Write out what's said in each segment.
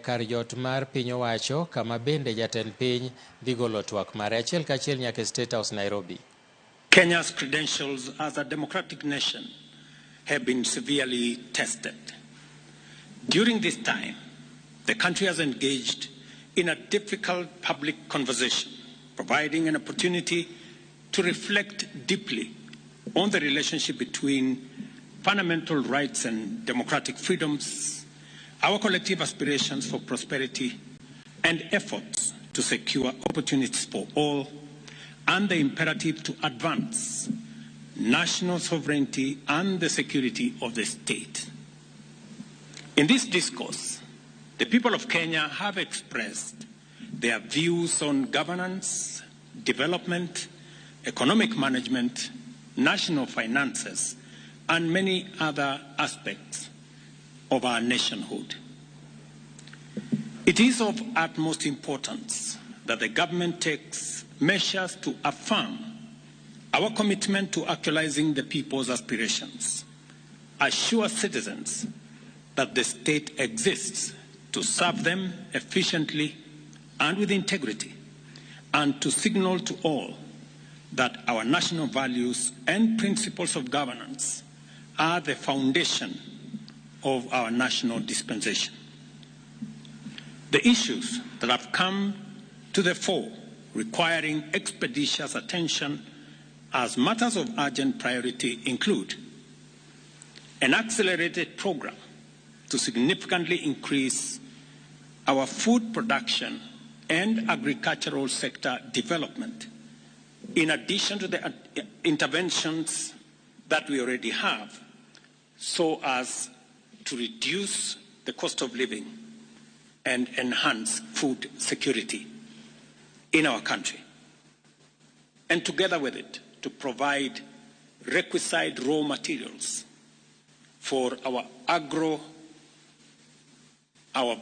kar jot mar piny owacho kama bende jatend piny dhi golo twak mare achiel kachiel nyaka State House Nairobi. Kenya's credentials as a democratic nation have been severely tested. During this time, the country has engaged in a difficult public conversation, providing an opportunity to reflect deeply on the relationship between fundamental rights and democratic freedoms, our collective aspirations for prosperity, and efforts to secure opportunities for all, and the imperative to advance national sovereignty and the security of the state. In this discourse, the people of Kenya have expressed their views on governance, development, economic management, national finances, and many other aspects of our nationhood. It is of utmost importance that the government takes measures to affirm our commitment to actualizing the people's aspirations, assure citizens that the state exists to serve them efficiently and with integrity, and to signal to all that our national values and principles of governance are the foundation of our national dispensation. The issues that have come to the fore requiring expeditious attention as matters of urgent priority include an accelerated program to significantly increase our food production and agricultural sector development, in addition to the interventions that we already have, so as to reduce the cost of living and enhance food security in our country. And together with it, to provide requisite raw materials for our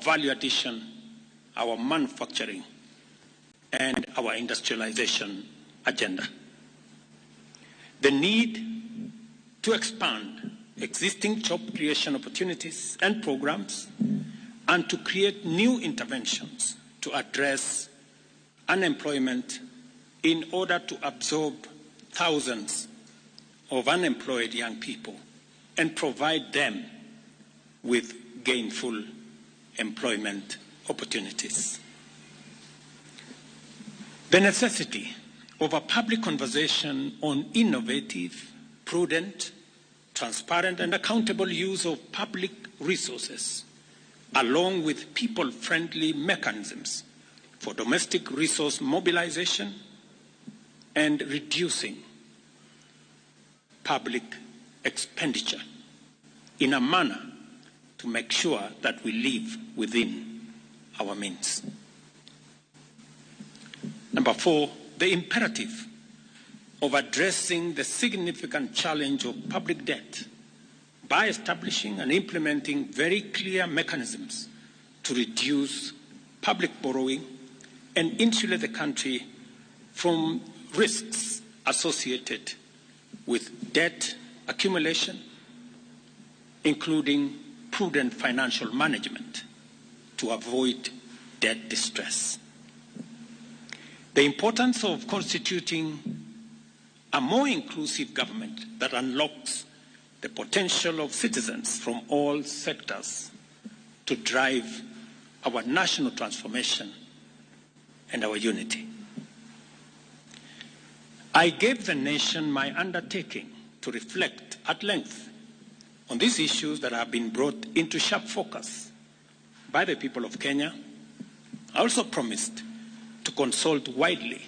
value addition, our manufacturing, and our industrialization agenda. The need to expand existing job creation opportunities and programs, and to create new interventions to address unemployment in order to absorb thousands of unemployed young people and provide them with gainful employment opportunities. The necessity of a public conversation on innovative, prudent, transparent, and accountable use of public resources, along with people-friendly mechanisms for domestic resource mobilization and reducing public expenditure in a manner to make sure that we live within our means. Number 4, the imperative of addressing the significant challenge of public debt by establishing and implementing very clear mechanisms to reduce public borrowing and insulate the country from risks associated with debt accumulation, including prudent financial management to avoid debt distress. The importance of constituting a more inclusive government that unlocks the potential of citizens from all sectors to drive our national transformation and our unity. I gave the nation my undertaking to reflect at length on these issues that have been brought into sharp focus by the people of Kenya. I also promised to consult widely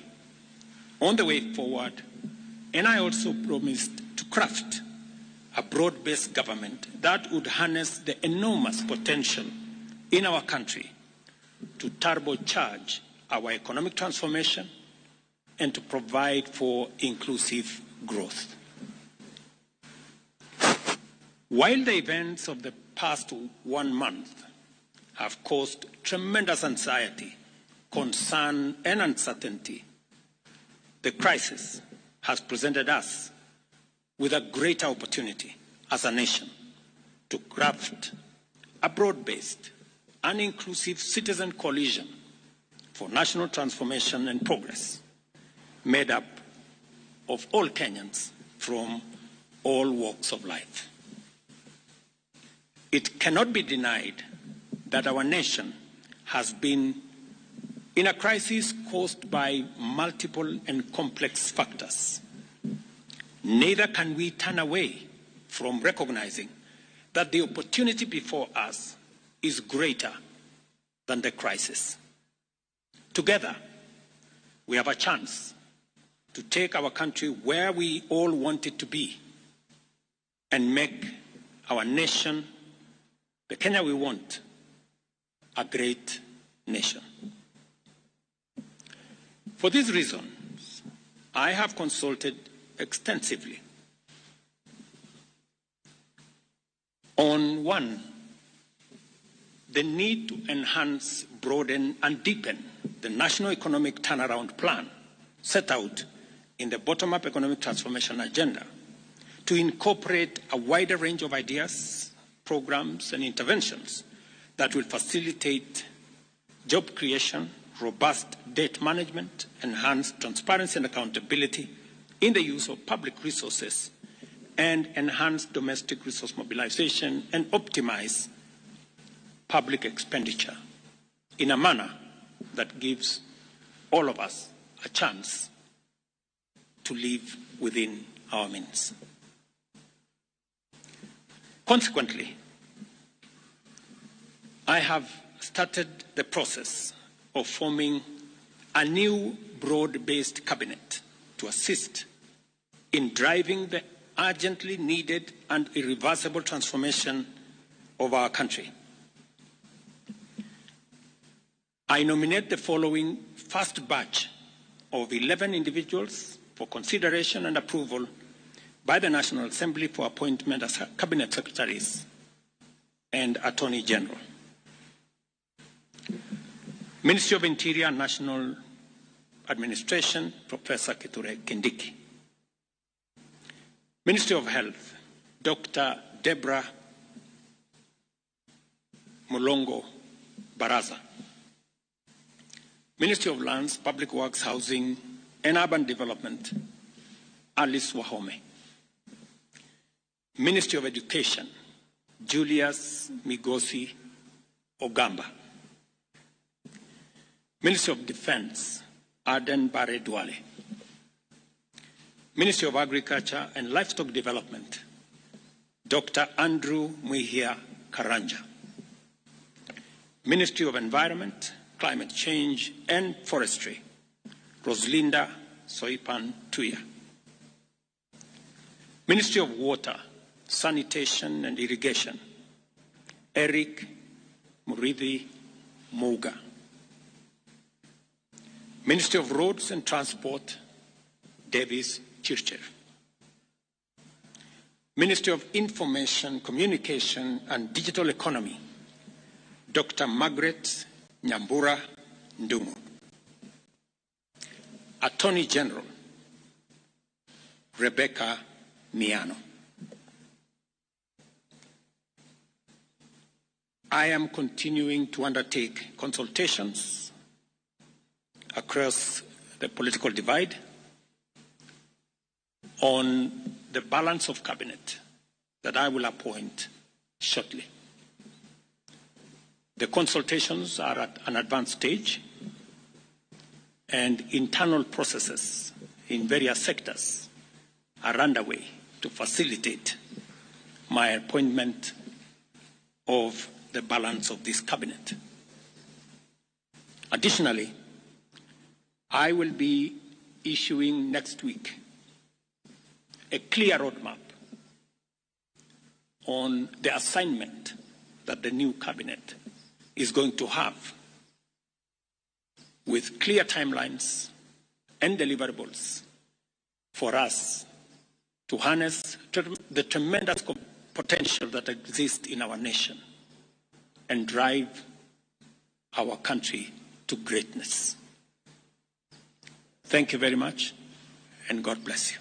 on the way forward, and I also promised to craft a broad-based government that would harness the enormous potential in our country to turbocharge our economic transformation and to provide for inclusive growth. While the events of the past 1 month have caused tremendous anxiety, concern, and uncertainty, the crisis has presented us with a greater opportunity as a nation to craft a broad-based an inclusive citizen coalition for national transformation and progress, made up of all Kenyans from all walks of life. It cannot be denied that our nation has been in a crisis caused by multiple and complex factors. Neither can we turn away from recognizing that the opportunity before us is greater than the crisis. Together, we have a chance to take our country where we all want it to be and make our nation, the Kenya we want, a great nation. For these reasons, I have consulted extensively on one, the need to enhance, broaden, and deepen the national economic turnaround plan set out in the bottom-up economic transformation agenda to incorporate a wider range of ideas, programs, and interventions that will facilitate job creation, robust debt management, enhanced transparency and accountability in the use of public resources, and enhance domestic resource mobilization and optimize public expenditure in a manner that gives all of us a chance to live within our means. Consequently, I have started the process of forming a new broad-based cabinet to assist in driving the urgently needed and irreversible transformation of our country. I nominate the following first batch of 11 individuals for consideration and approval by the National Assembly for appointment as Cabinet Secretaries and Attorney General. Ministry of Interior and National Administration, Professor Kithure Kindiki. Ministry of Health, Dr. Deborah Mulongo Baraza. Ministry of Lands, Public Works, Housing, and Urban Development, Alice Wahome. Ministry of Education, Julius Migosi Ogamba. Ministry of Defense, Aden Bare Duale. Ministry of Agriculture and Livestock Development, Dr. Andrew Mwihia Karanja. Ministry of Environment, Climate Change and Forestry, Roslinda Soipan Tuya. Ministry of Water, Sanitation and Irrigation, Eric Muridhi Muga. Ministry of Roads and Transport, Davis Chircher. Ministry of Information, Communication and Digital Economy, Dr. Margaret Nyambura Ndungu. Attorney General, Rebecca Miano. I am continuing to undertake consultations across the political divide on the balance of cabinet that I will appoint shortly. The consultations are at an advanced stage, and internal processes in various sectors are underway to facilitate my appointment of the balance of this cabinet. Additionally, I will be issuing next week a clear roadmap on the assignment that the new cabinet is going to have, with clear timelines and deliverables for us to harness the tremendous potential that exists in our nation and drive our country to greatness. Thank you very much, and God bless you.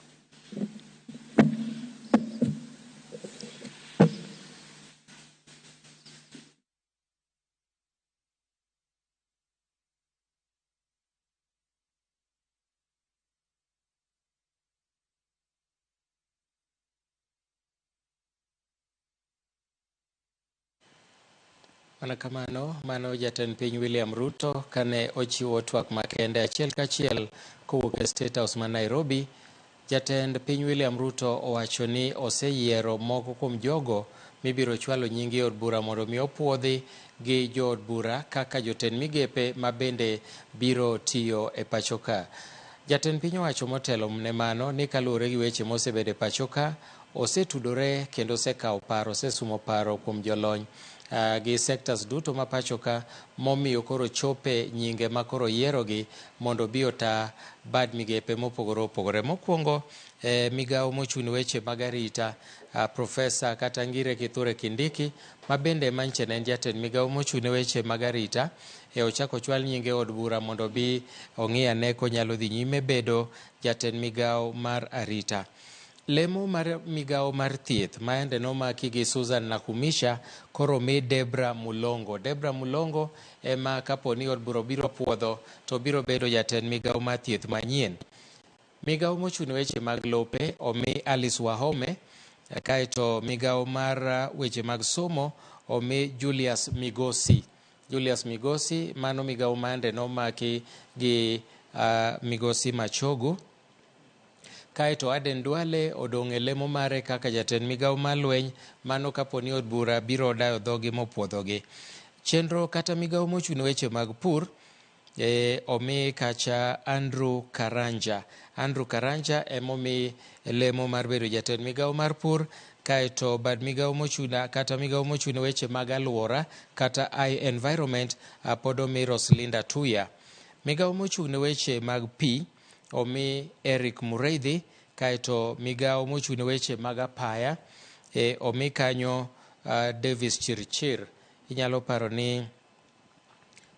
Mana kamano, mano Jatend Piny William Ruto kane ochiwo twak makende achiel kachiel kowuok e State House ma Nairobi. Jatend Piny William Ruto owacho ni oseyiero moko kuom jogo mibiro chwalo nyingi od bura mondo mi opuodhi gi jood bura kaka Jotend Migepe ma bende biro tiyo e pacho ka. Jatend piny owacho motelo ne mano ni kaluwore gi weche mosebedo e pacho ka, osetudore kendo osekawo paro, osesumo paro kuom jolony gi sectors duto ma pacho ka, momiyo koro chope nyinge ma koro yierogi mondo bi ota bad migepe mopogore opogore. Mokwongo migawo mochung' weche mag arita, Profesa kata Ngire Kithure Kindiki, ma bende manche ne en jatend migawo mochung' weche mag arita, ochako chwal nyinge od bura mondo bi ong'i ane konyalo dhi nyime bedo jatend migawo mar arita. Lemo mar migawo mar thieth maende nomaki gi Susan Nakumisha koro mi Debra Mulongo. Debra Mulongo ema kapo ni od bura biro puodho to biro bedo jatend migawo mar thieth manyien. Migawo mochung' weche mag lope omi Alice Wahome, kaeto migawo mar weche mag somo omi Julius Migosi. Julius Migosi, mano migawo maende nomaki gi Migosi Machogu. Kaeto Aden Duale odong' e lemo mare kaka jatend migawo mar lweny, mano kapo ni od bura biro dayo dhogi mopuodhogi. Chenro kata migawo mochung' weche mag pur omi kacha Andrew Karanja. Andrew Karanja emomi lemo mar bedo jatend migawo mar pur, kaeto bad migawo mochung' kata migawo mochung' weche mag alwora kata environment pod omi Roslinda Tuya. Migawo mochung' weche mag pi omi Eric Mureithi, kaeto migawo mochung' weche mag apaya omi kanyo Davis Chirchir. Inyalo paro ni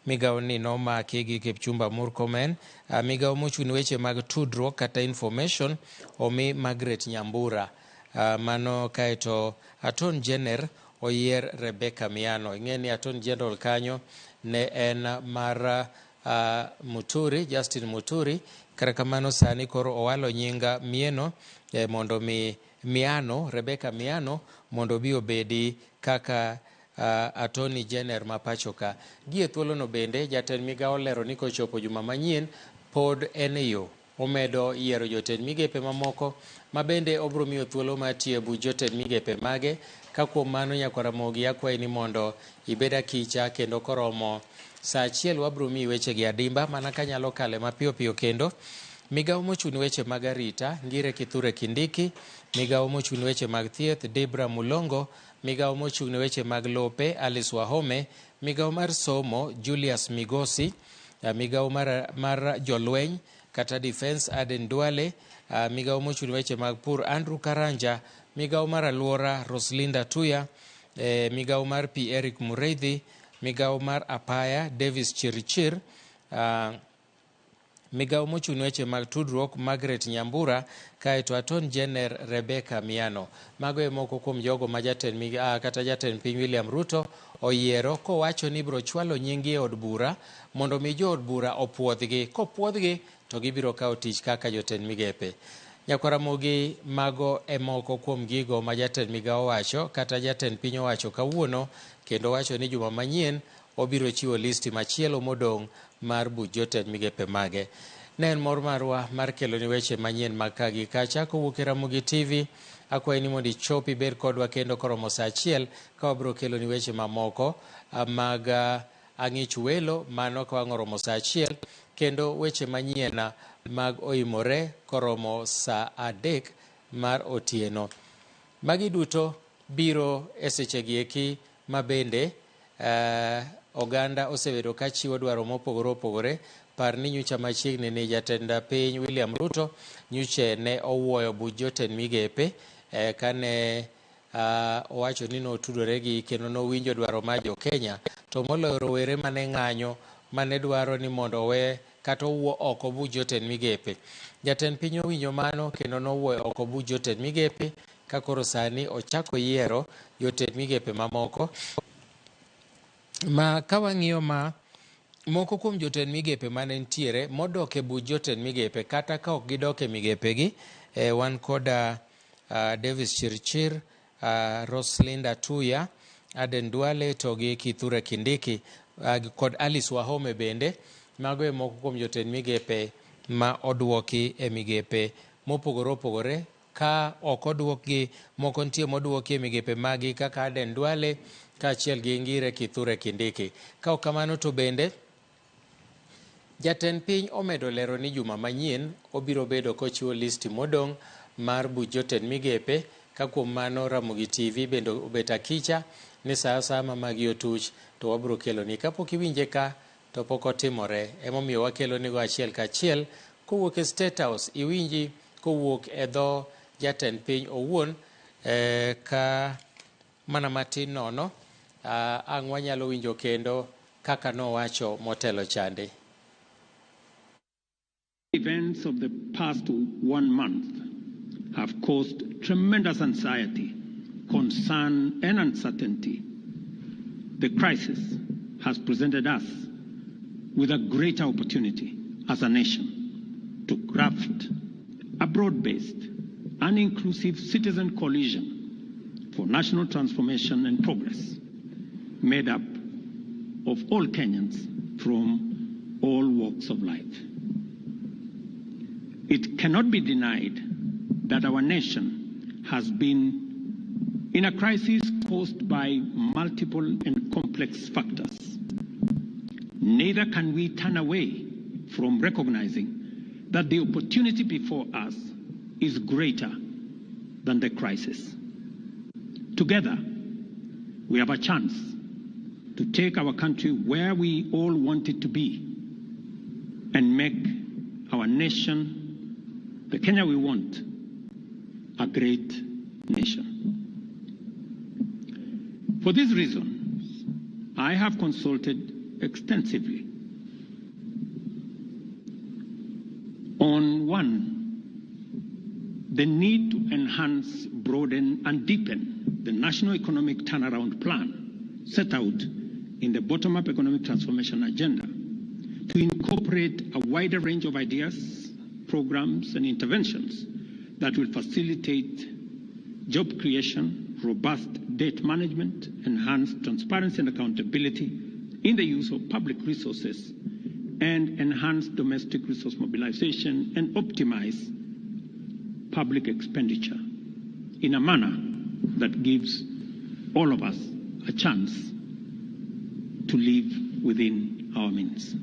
migawo ni nomaki gi Kipchumba Murkomen. Migawo mochung' weche mag tudruok kata information omi Margaret Nyambura. Mano kaeto Attorney General oyier Rebecca Miano. Ing'e ni Attorney General kanyo ne en mar Muturi, Justin Muturi. Kara kamano sani koro owalo nyinga Mieno mondo mi Miano, Rebecca Miano, mondo bi obedi kaka Attorney General ma pacho ka. Gie thuolo no bende jatend migawo lero ni kochopo juma manyien pod en e yo. Omedo yiero jotend migepe mamoko ma bende obro miyo thuolo mar tiyo bu jotend migepe mage. Ka kuom mano nyaka Ramogi akwayi ni mondo ibed akicha kendo koromo sa achiel wabro miyi weche gi adimba mana kanyalo kale mapiyo piyo kendo. Migawo mochung' weche mag arita Ngire Kithure Kindiki, migawo mochung' weche mag thieth Debra Mulongo, migawo mochung' weche mag lope Alice Wahome, migawo mar somo Julius Migosi, migawo mar jolweny kata defense Aden Duale, migawo mochung' weche mag pur Andrew Karanja, migawo mar alwora Roslinda Tuya, migawo mar pi Eric Mureithi, migawo mar apaya Davis Chirchir, migawo mochung' weche mag tudruok Margaret Nyambura, kaeto Attorney General Rebecca Miano. Mago e moko kuom jogo ma jatend piny William Ruto oyiero kowacho ni biro chwalo nyingi e od bura mondo mi jo od bura opuodhgi. Kopuodhgi to gibiro kawo tich kaka jotend migepe. Ramogi, mago e moko kuom gigo ma jatend migawo wacho kata jatend piny owacho kawuono, kendo wacho ni juma manyien obiro chiwo listi machielo modong' mar buch jotend migepe mage. Ne en mor marwa mar kelo ni weche manyien mag ka gi kacha kowuok e Ramogi TV. Akwayi ni mondo ichop ibed kodwa kendo koromo sa achiel ka wabiro kelo ni weche mamoko mag ang'ich welo, mano ka wang' oromo sa achiel, kendo weche manyien mag oimore koromo sa 3 mar otieno. Magi duto biro e seche gi eki ma bende oganda osebedo ka chiwo dwaro mopogore opogore. Par ni nyocha machiegni ni jatend piny William Ruto nyocha ne owuoyo buch jotend migepe kane owacho ni notudore gi kendo nowinjo dwaro mar jo Kenya, to moloyo rowere mane ng'anyo mane dwaro ni mondo we kata owuo oko buch jotend migepe. Jatend piny owinjo mano kendo nowuoyo oko buch jotend migepe ka koro sani ochako yiero jotend migepe mamoko. Ma kawang'iyo moko kuom jotend migepe mane ntiere modok e buch jotend migepe kata ka ok gidok e migepe gi, wan koda Davis Chirchir, Roslinda Tuya, Aden Duale to gi Kithure Kindiki kod Alice Wahome bende. Mago e moko kuom jotend migepe ma odwoki e migepe mopogore opogore. Ka ok odwokgi, moko nitie modwoki e migepe magi kaka Aden Duale kaachiel gi Ngire Kithure Kindiki. Ka ok kamano to bende jatend piny omedo lero ni juma manyien obiro bedo kochiwo listi modong' mar buch jotend migepe. Ka kuom mano Ramogi TV bende obet akicha ni sa asaya ma magi otuch to wabiro keloni. Kapok iwinje ka to pok otimore, emomiyo wakelonigo achiel kachiel kowuok e State House. Iwinji kowuok e dho jatend piny owuon ka mana matin nono ang' wanyalo winjo kendo kaka nowacho motelo chande. Events of the past 1 month have caused tremendous anxiety, concern, and uncertainty. The crisis has presented us with a greater opportunity as a nation to craft a broad-based and inclusive citizen coalition for national transformation and progress, made up of all Kenyans from all walks of life. It cannot be denied that our nation has been in a crisis caused by multiple and complex factors. Neither can we turn away from recognizing that the opportunity before us is greater than the crisis. Together, we have a chance to take our country where we all want it to be and make our nation, the Kenya we want, a great nation. For this reason, I have consulted extensively on one, the need to enhance, broaden, and deepen the national economic turnaround plan set out in the bottom-up economic transformation agenda to incorporate a wider range of ideas, programs, and interventions that will facilitate job creation, robust debt management, enhanced transparency and accountability in the use of public resources, and enhance domestic resource mobilization and optimize public expenditure in a manner that gives all of us a chance to live within our means.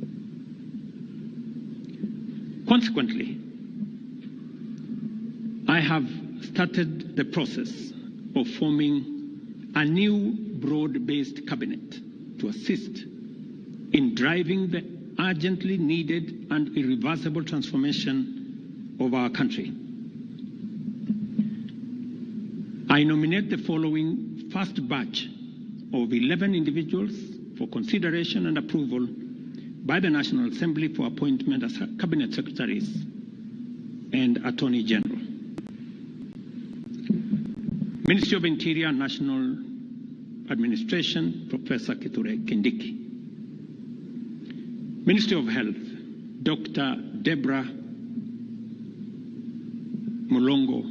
Consequently, I have started the process of forming a new broad-based cabinet to assist in driving the urgently needed and irreversible transformation of our country. I nominate the following first batch of 11 individuals for consideration and approval by the National Assembly for appointment as Cabinet Secretaries and Attorney General. Ministry of Interior and National Administration, Professor Kithure Kindiki. Ministry of Health, Dr. Deborah Mulongo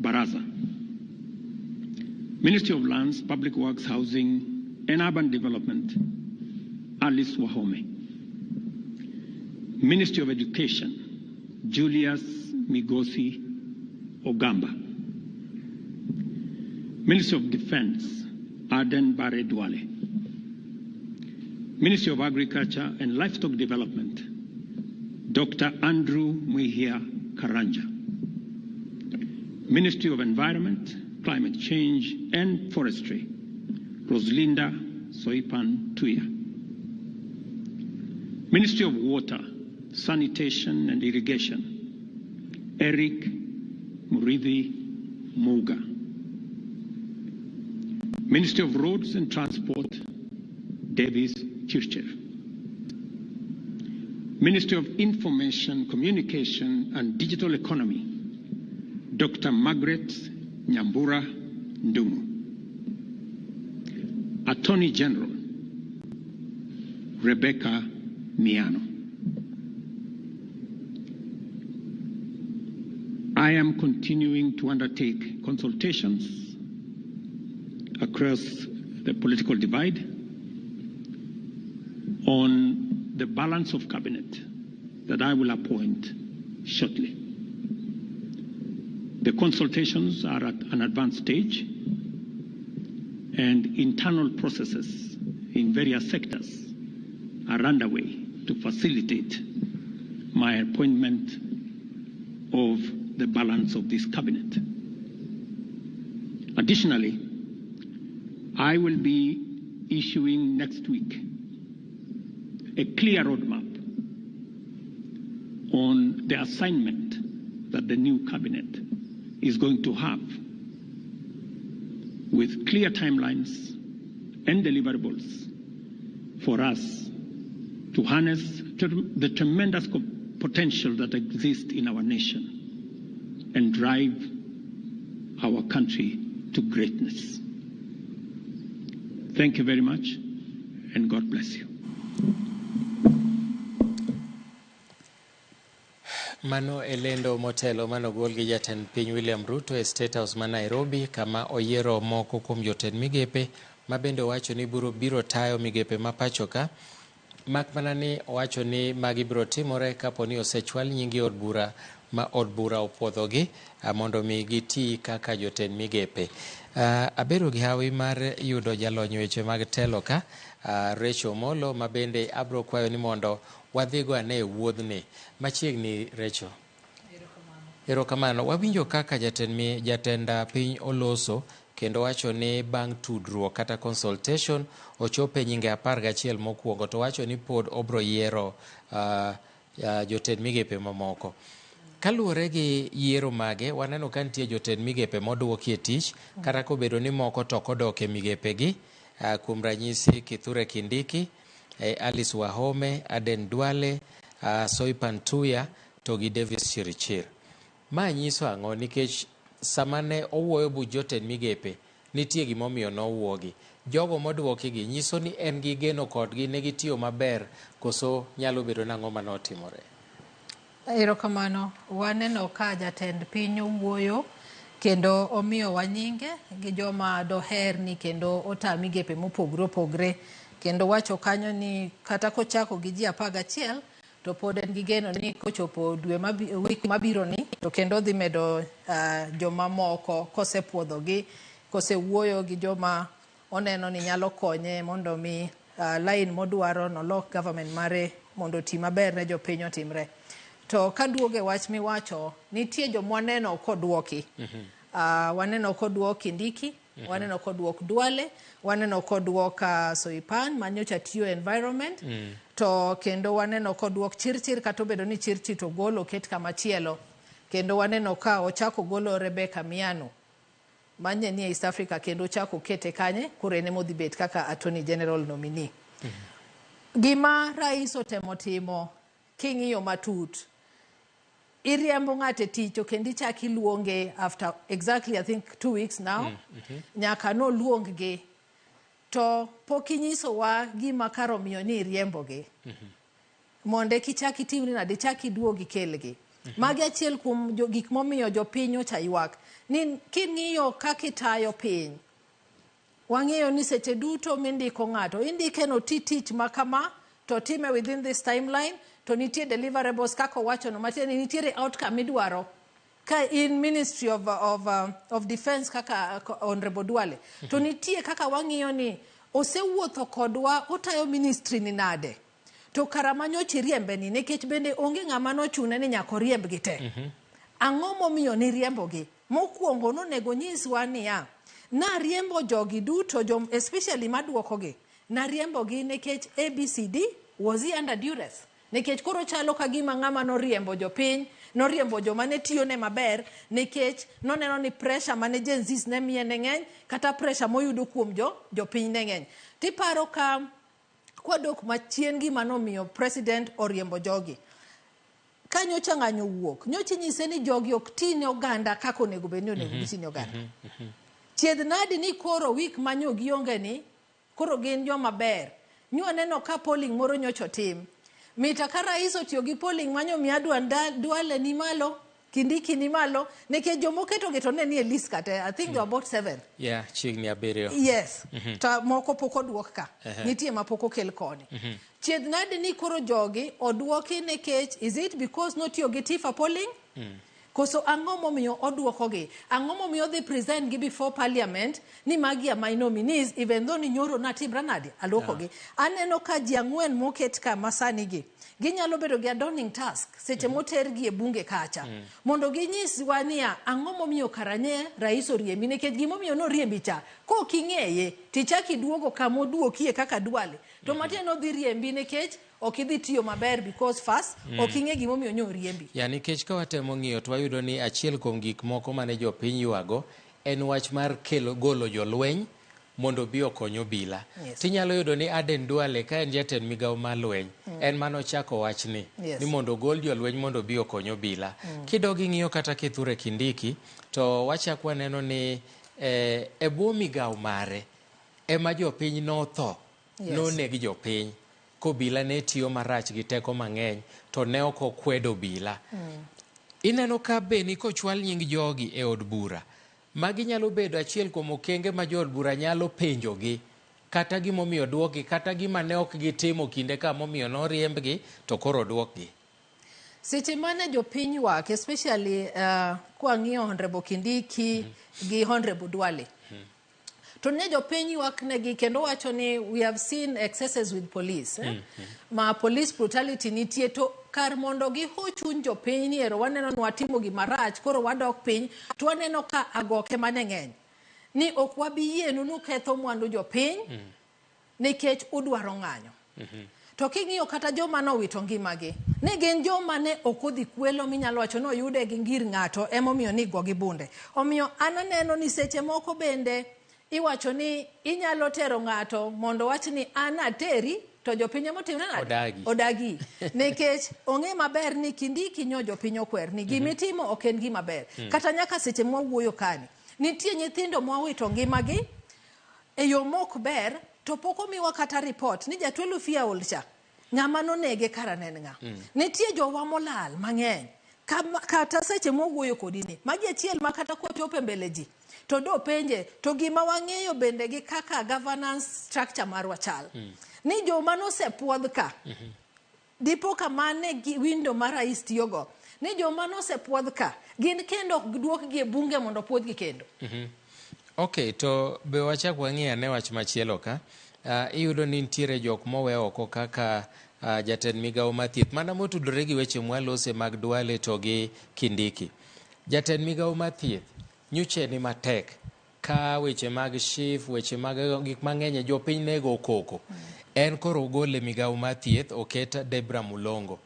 Baraza. Ministry of Lands, Public Works, Housing, and Urban Development, Alice Wahome. Ministry of Education, Julius Migosi Ogamba. Ministry of Defense, Aden Bare Duale. Ministry of Agriculture and Livestock Development, Dr. Andrew Muhia Karanja. Ministry of Environment, Climate Change and Forestry, Roslinda Soipan Tuya. Ministry of Water, Sanitation and Irrigation, Eric Muridhi Muga. Ministry of Roads and Transport, Davis Chirchev. Ministry of Information, Communication and Digital Economy, Dr. Margaret Nyambura Ndumu. Attorney General, Rebecca Miano. I am continuing to undertake consultations across the political divide, on the balance of cabinet that I will appoint shortly. The consultations are at an advanced stage, and internal processes in various sectors are underway to facilitate my appointment of the balance of this cabinet. Additionally, I will be issuing next week a clear roadmap on the assignment that the new cabinet is going to have, with clear timelines and deliverables for us to harness the tremendous potential that exists in our nation and drive our country to greatness. Thank you very much, and God bless you. Mano elendo motelo manogol gi Jatend Piny William Ruto e State House ma Nairobi, kama oyiero moko kuom Jotend Migepe ma bende owacho ni biro tayo migepe ma pachoka. Mak mana ni owacho ni magi biro timore kapo ni osechwal nyingi od bura ma od bura opuodhogi mondo mi giti kaka Jotend Migepe. Abiro gi hawi mar yudo jalony weche mag telo ka, Rachel Molo, ma bende abro kwayo ni mondo wadhigo ane wuodhni machiegni. Rachel, erokamano. Wawinjo kaka jatend piny oloso kendo wacho ni bang' tudruok kata consultation ochope nyinge 11 mokwongo, to wacho ni pod obro yiero Jotend Migepe mamoko. Kaluwore gi yiero mage, waneno ka nitie Jotend Migepe moduokie tich kata kobedo ni moko to kodok e migepegi, kuom ranyisi Kithure Kindiki, Alice Wahome, Aden Duale, Soipan Tuya to gi Davis Chirichir. Ma nyiso ang'o? Nikech sama ne owuoyo bu Jotend Migepe nitie gimomiyo nowuogi. Jogo moduoki gi nyiso ni en gi geno kodgi, ne gitiyo maber, koso nyalo bedo nang'o manotimore. Erokamano. Waneno ka Jatend piny owuoyo kendo omiyo wanyinge gi joma doher ni kendo ota migepe mopogre opogre, kendo wacho kanyo ni kata kochako gi ji 11 to pod en gi geno ni kochopo wik mabiro ni to kendo dhi medo joma moko kosepuodhogi, kosewuoyo gi joma oneno ni nyalo konye mondo mi line modwaro nolok government mare mondo ti maber ne jopiny otimre. To kaduoge wach miwacho, nitie jomwaneno koduoki. Waneno koduok Kindiki, waneno koduok Duale, waneno koduok Soipan manyocha tiyo environment, to kendo waneno koduok Chirchir, kata obedo ni Chirchir to golo ket kamachielo, kendo waneno ka ochako golo Rebecca Miano manye ni East Africa, kendo ochako kete kanye kurene modhi bet kaka Attorney General nominee. Gima rais otemo timo king'iyo matut, iriembo ng'ate tich kendo ichaki luonge after exactly I think 2 weeks now. Nyaka no luonggi to pok inyisowa gima karo miyo ni iriembogi. Monde kichaki timni nade chaki duogi kelgi. Magi achiel kuom gik momiyo jopiny ochaywak. Ni king'iyo kakitayo piny, wang'iyo ni seche duto mindiko ng'ato, indike no tich makama to time within this timeline, to nitie deliverables kako wacho no mateni nitiere outcome idwaro ka in Ministry of Defense kaka Honorable Duale, to nitie kaka wang'iyo ni osewuotho kodwa otayo ministry ni nade, to karamanyochi riembe ni nikech bende onge ng'ama nochune ni nyako riembgi te. Ang'o momiyo ni riembogi? Mokwongo nonego nyiswa niya, na riembo jogi duto, especially maduokogi, na riembogi nikech ABCD was he under duress. Nikech koro chalo kagima ng'ama noriembo jopiny, noriembo joma ne tiyo ne maber, nikech noneno ni pressure mane Gen Zs ne miye ne ng'eny, kata pressure moyudo kuom jopiny ne ng'eny. Tiparo ka kwadok machien gima nomiyo president oriembo jogi. Ka nyocha ng'anyo wuok, nyocha nyise ni jogi ok tine oganda kako nego bedni onego gitine oganda. Chiedh nadi ni koro wik manyo gionge ni, koro gin joma ber. Nyo neno ka polling moro nyocho tim. Mita ka rais otiyo gi polling manyo miya Duale ni malo, Kindiki ni malo neke jomoketo getone ni list kate I think there were about 7 yeah chigni abiriyo yes ta moko poko duok ka nitie ma poko kel koni chied nade ni koro jogi oduoki nekech is it because notiyo gi tifa polling koso ang'o momiyo oduoko gi ang'o momiyo dhi present gi before parliament ni magi my nominees even though ni nyoro natimra nade aduoko gi aneno ka ji ang'wen moket ka masani gi ginyalo bedo gi adorning task seche moter gi e bunge kacha mondo ginyis wania ang'o momiyo karanye rais oriembi nikech gimomiyo no riembi cha ko king'eye tichaki duogo kamo duokie kaka dwale to matieno dhi riembi nikech okidhi tiyo maber because first oking'e gimomiyo nyo riembi yani nikech ka watemo ng'iyo to wayudo ni achiel kuom gik moko mane jopiny ywago en wach mar golo jolweny mondo bi okony obila. Tinyalo yudo ni Aden Duale ka en jatend migawo mar lweny en mano chako wachni ni mondo gol jolweny mondo bi okony obila. Kidogi ng'iyo kata Kithure Kindiki to wachak waneno ni e bwo migawo mare ema jopiny notho nonegi jopiny kobila ne tiyo marach gi teko mang'eny to ne ok okwedo obila. Ineno ka beni kochwal nying jogi e od bura magi nyalo bedo achiel kuom okenge ma jood bura nyalo penjogi kata gimomiyo duokgi kata gima ne ok gitimo kinde ka momiyo noriembgi to koro duokgi. Seche mane jopiny wak especially kwa ng'iyo Honorable Kindiki gi Honorable Duale to ne jopiny wak negi kendo wacho ni we have seen excesses with police ma police brutality nitie to kar mondo gi hochun jopiny ni ero waneno ni watimo gi marach koro wadok piny to waneno ka agoke mane ng'eny ni ok wabi yienu nuketho mwandu jopiny nikech udwaro ng'anyo to king'iyo kata joma nowito ngimagi ne gin joma ne ok odhi kwelo minyalo wacho no yude gi ngir ng'ato emomiyo ni go gi bunde omiyo ananeno ni seche moko bende iwacho ni inyalo tero ng'ato mondo wach ni anateri to jopiny motimne odagi nikech ong'e maber ni Kindiki nyo jopiny okwer ni gimitimo ok en gima ber kata nyaka seche mwawuoyo kani nitie nyithindo mwawito ngimagi e yo mok ber to poko miwa kata report ni jatwelo fia olcha ng'ama nonege karanen ng'a nitie jowa molal mang'eny kata seche mwawuoyo kodini magi achiel ma kata kochope mbele ji to do penje to gima wang'eyo bende gi kaka governance structure marwa chal ni joma nosepuodh ka dipo kamane gi window mar rais tiyogo ni joma nosepuodh ka gin kendo ok duok gi e bunge mondo puodhgi kendo Okay, to be wachak wang'iya ne wach machielo ka iyudo ni nitiere jok mowe oko kaka jatend migawo mathieth mana motudore gi weche mwalose mag Duale to gi Kindiki. Jatend migawo mathieth nyuche ni matek ka weche mag shif weche mag gik mang'eny jopiny nego koko en koro gole migawo mathieth oket Debra Mulongo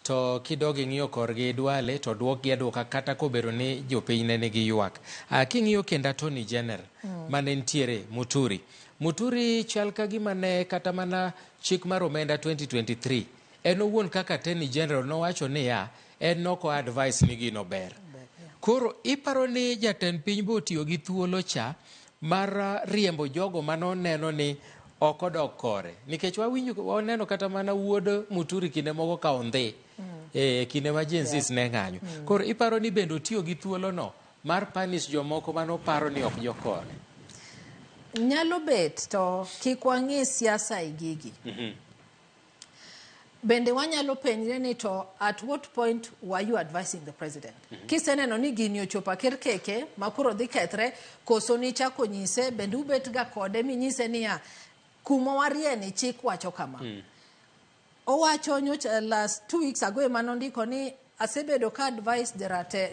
to kidogi ng'iyo korgi Duale to duokgi aduoka kata kobero ni jopiny ne nigi ywak. King'iyo kendo Attorney General mane nitiere Muturi chal ka gima ne kata mana chik mar omenda 2023 en owuon kaka Attorney General nowacho ni en noko advice ni gino ber. Koro iparo ni jatend piny bo tiyo gi thuolo cha mar riembo jogo mano neno ni ok odok kore nikech waneno kata mana wuod Muturi kinde moko ka ondhi kinde ma jensis ne ng'anyo. Koro iparo ni bende tiyo gi thuolo no mar punish jomoko mano paro ni ok jokore. Nyalo bet to kik wang'e siasa e gigi bende wanyalo penjre ni to at what point were you advising the president kiseneno ni gini ochopa ker keke makuro dhi kethre koso ni chako nyise bende ubet ga kode minyise niya kuma warieni chik wacho kama owacho nyocha last 2 weeks ago emanondiko ni asebedo ka advice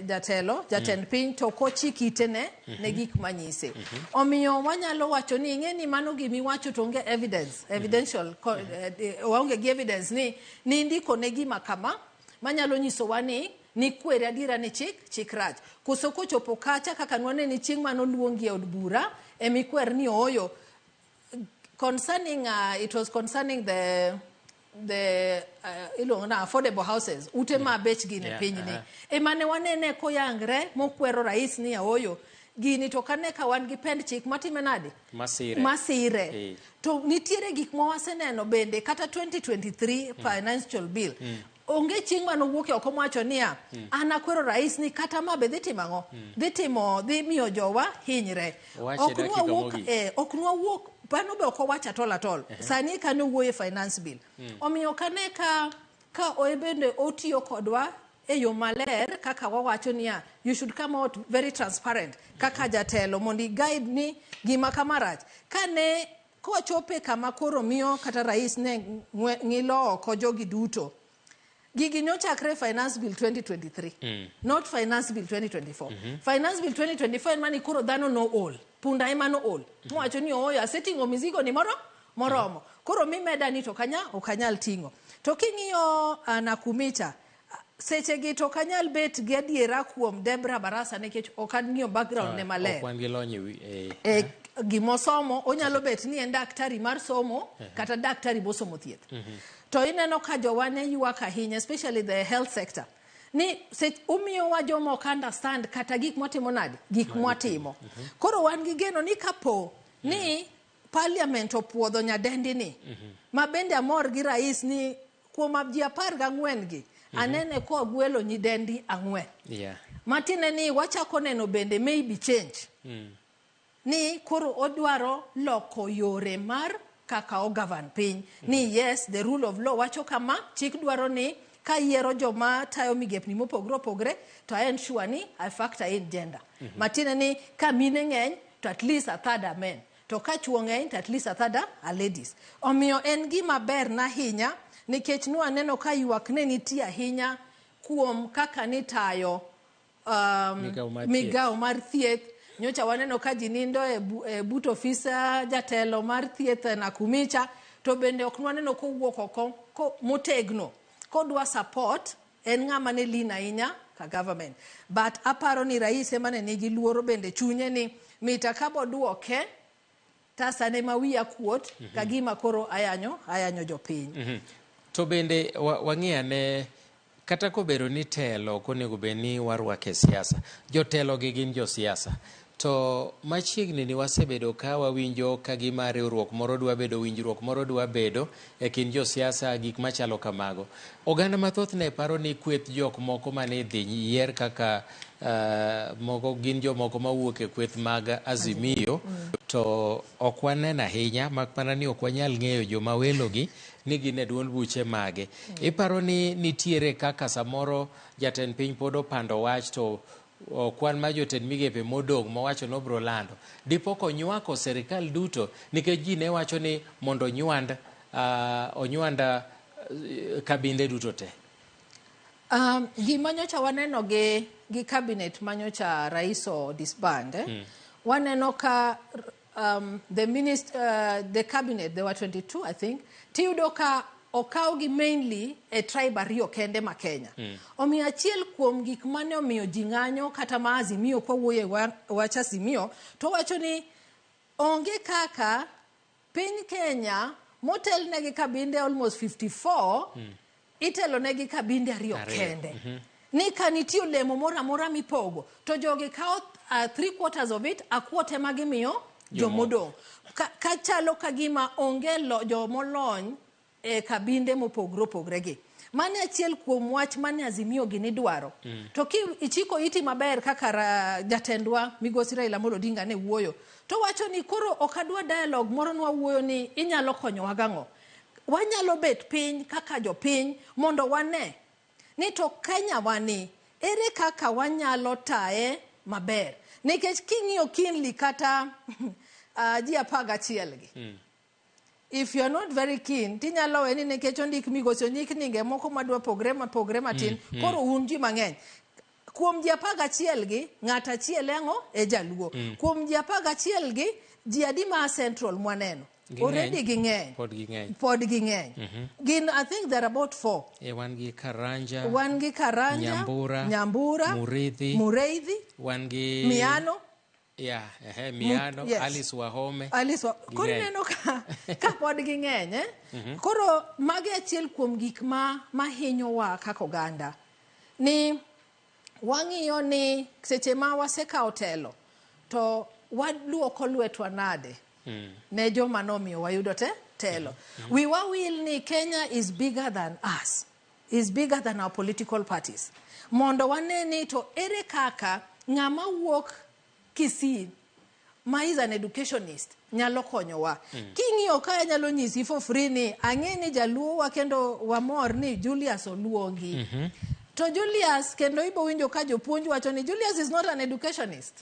jatelo jatend piny to kochikitene ne gik manyise omiyo wanyalo wacho ni ing'e ni mano gimi wacho to onge evidential waonge gi evidence ni ndiko ne gima kama manyalo nyiso wani ni kwere adira ni chik rach koso kochopo kacha kaka nwane ni ching mano luongi e od bura emikwer ni oyo concerning it was concerning the affordable houses ute ma bech gine piny ni emane wanene koyangre mokwero rais ni oyo gini to kane ka wan gi pend chik matime nade masire to nitiere gik ma waseneno bende kata 2023 financial bill onge ching mano wuok oko mwacho niya ana kwero rais ni kata ma be dhi timo dhi miyo jowa hinyre ok nwa wuok pano be ok owacho atol sani kano wuoye finance bill omiyo kane ka bende otiyo kodwa e yo maler kaka wawacho niya you should come out very transparent kaka jatelo mondi guide ni gima kamarach kane kochope kama koro miyo kata rais ne ngilo oko jogi duto gigi nyochakre finance bill 2023 not finance bill 2024 finance bill 2024 mani koro dhano no all punda emano all mwacho ni oyo asetingo mizigo ni moromo koro mimeda ni to okanyal tingo to king'iyo Nakumicha seche gi to kanyal bet gadiera kuom Debra Barasa nekech okang'iyo background ne maler okwan gi lony gimosomo onyalo bet ni en daktari mar somo kata daktari bosomo thieth to ineno ka jowane ywak ahinya especially the health sector ni umiyo wa jomo ok understand kata gik motimo nade gik mwatimo koro wan gi geno ni kapo ni parliament opuodho nyadendi ni mabende amor gi rais ni kuom ji 14 gi anene ko ogwelo nyidendi 4 matine ni wachako neno bende maybe change ni koro odwaro loko yore mar kaka o govern piny ni yes the rule of law wacho kama chik dwaro ni ka yiero joma tayo migepni mopogre to en sure ni I factor in gender matine ni ka mine ng'eny to at least a third are men to ka chuo ng'eny to at least a third are ladies omiyo en gima ber na hinya nikech nwa neno ka ywak ne nitie ahinya kuom kaka ni tayo migao mar thieth nyocha waneno ka jinindo e but ofisa jatelo mar thieth Nakumicha to bende ok waneno ko wuok oko motegno kodwa support en ng'ama ne lina inya ka government but aparo ni rais emane nigi luoro bende chunye ni mita kabo duoke tasa ne mawiya kuot kagima koro ayanyo jopiny to bende wang'iya ne kata kobero ni telo konego be ni warwake siasa jotelo gi gin jo siasa to machiegni ni wasebedo ka wawinjo kagima riwruok moro dwa bedo winjruok moro dwa bedo e kin jo siasa gik machalo kamago oganda mathoth ne paro ni kweth jok moko mane dhi yier kaka moko gin jo moko mawuok e kweth mag Azimio to ok waneno ahinya makmana ni ok wanyal ng'eyo joma welogi ni gin e duond buche mage iparo ni nitiere kaka samoro jatend piny pod opando wach to kwan ma jotend migepe modong mowacho no bro lando dipo ko nywako serikal duto nikech ji ne wacho ni mondo onywanda kabinde duto te gima nyocha waneno gi cabinet manyocha rais disband waneno ka the cabinet there were 22 I think tiyudo ka okawgi mainly a tribe ariyo kende ma Kenya omiyo achiel kuom gik mane omiyo ji ng'anyo kata ma Azimio kwa wuoye wach Azimio to wacho ni onge kaka piny Kenya motel negi kabinde almost 54 itelo negi kabinde ariyo kende ni kaniti olemo mora mipogo to jogi kao 3/4 of it akwote magimiyo jomodong kachalo kagima onge jomolony e kabinde mopogre gi mane achiel kuom wach mane Azimio gini dwaro to ki ichiko iti maber kaka jatendwa Migosi Raila Amolo Odinga ne wuoyo to wacho ni koro okadwa dialogue moro nwa wuoyo ni inyalo konyowa gang'o wanyalo bet piny kaka jopiny mondo wane ni to Kenya wani ere kaka wanyalo tae maber nikech king'iyo kinli kata ji 11 gi if you are not very keen tinyalo weni nikech ondik migosi onyik ninge moko madwa pogre matin koro un ji mang'eny kuom ji 11 gi ng'at achiel e jaluo kuom ji 11 gi ji adi ma Central mwaneno already ging'eny pod ging'eny gin I think there are about 4 wan gi Karanja Nyambura Mureithi wan gi Miano Miano yes. Alice Wahome koro neno ka pod ging'eny koro magi achiel kuom gik ma hinyowa kaka oganda ni wang'iyo ni seche ma wasekawo telo to waduoko lwetwa nade ne joma nomiyo wayudo telo we will ni Kenya is bigger than us is bigger than our political parties. Mondo waneni to ere kaka ng'ama wuok Kisii ma is an educationist nyalo konyowa. King'iyo ka nyalo nyisi for free ni ang'e ni jaluo wa kendo wamor ni Julius Oluongi. To Julius kendo ibo winjo ka jopuonj wacho ni Julius is not an educationist.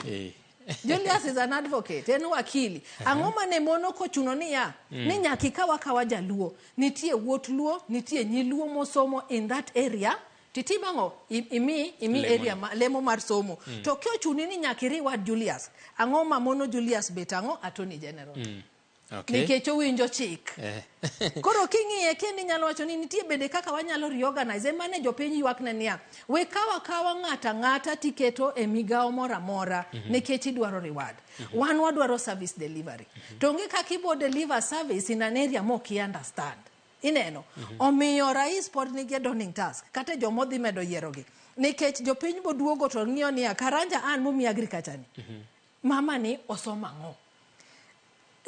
Julius is an advocate, en wakili. Ang'o mane mono kochuno niya ni nyaki kawa jaluo. Nitie wuot luo, nitie nyiluo mosomo in that area. Titimango imi area lemo mar somo. To kyo chuni ni nyaki riwad Julius. Ang'o ma mono Julius betango attorney general. Okay. Nikecho winjo chik. Koro king'iye kendi nyalo wacho ni nitie bende kaka wanyalo reorganize mane jopiny ywak ne niya. We kawa ng'ata tiketo e migao mora mora nikech idwaro reward. Wan wadwaro service delivery. To ngi kaka ibo deliver service in an area mo ki understand. Ineno. Omiyo rais pod nige daunting task. Kate jomodhi medo yierogi. Nikech jopiny bo duogo to ng'iyo niya karanja an mumi agriculture ni. Mama ni osoma ng'o.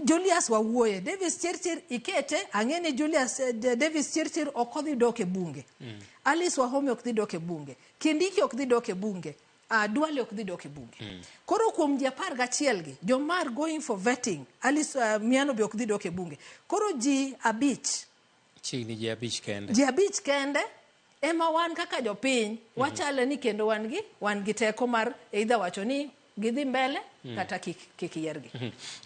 Julius wawuoye Davis Chirchir ikete ang'eni Julius Davis Chirchir okodhi doke bunge. Alice Wahome okdhi doke bunge. Kindiki okdhi doke bunge. Duale okdhi doke bunge. Koro kuom ji 11 gi jomar going for vetting Alice Miano be okdhi doke bunge. Koro ji abich. Chini ji abich kende. Ji abich kende ema wan kaka jopiny wachale ni kendo wan gi teko mar either wacho ni gidhi mbele kata kik yiergi.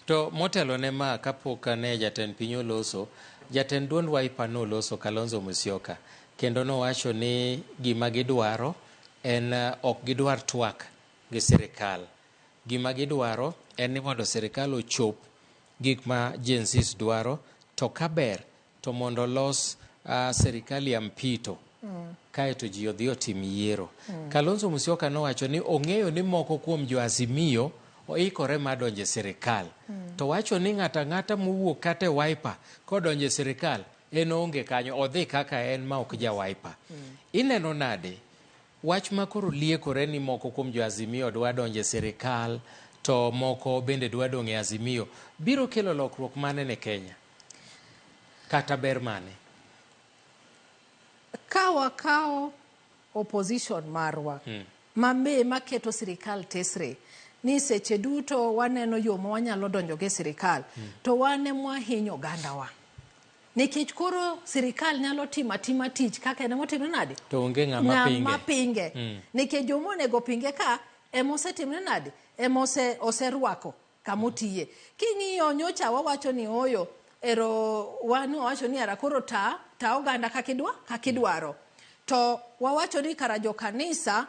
To motelo ne ma kapok ne jatend piny oloso, jatend duond Wiper no oloso Kalonzo Musyoka kendo no wacho ni gima gidwaro en ok gidwar twak gi sirikal. Gima gidwaro en ni mondo sirikal ochop gik ma Gen Z dwaro to kaber to mondo los sirikal ya mpito. Kaeto ji odhi otim yiero. Kalonzo Musyoka no wacho ni ong'eyo ni moko kuom jo Azimio oikore madonje sirikal. To wacho ni ng'ata mowuok kate Wiper kodonje sirikal en onge kanyo odhi kaka en ma ok ja Wiper. Ineno nade wach ma koro liekore ni moko kuom jo Azimio dwa donje sirikal to moko bende dwa donge Azimio biro kelo lokruok mane ne Kenya? Kata ber mane? Kawa opposition marwa mambe maketo sirikal tesre ni seche duto waneno yo ma wanyalo donjo ge sirikal to wane mwahinyo gandawa nikech koro sirikal nyalo tima tich kaka ne motimo nade to onge ng'ama pinge nikech jomo nego pinge ka emosetimne nade oserwako kamotiye king'iyo nyocha wawacho ni oyo ero wano wacho ni ara koro ta oganda kakidwaro to wawacho ni kara jo kanisa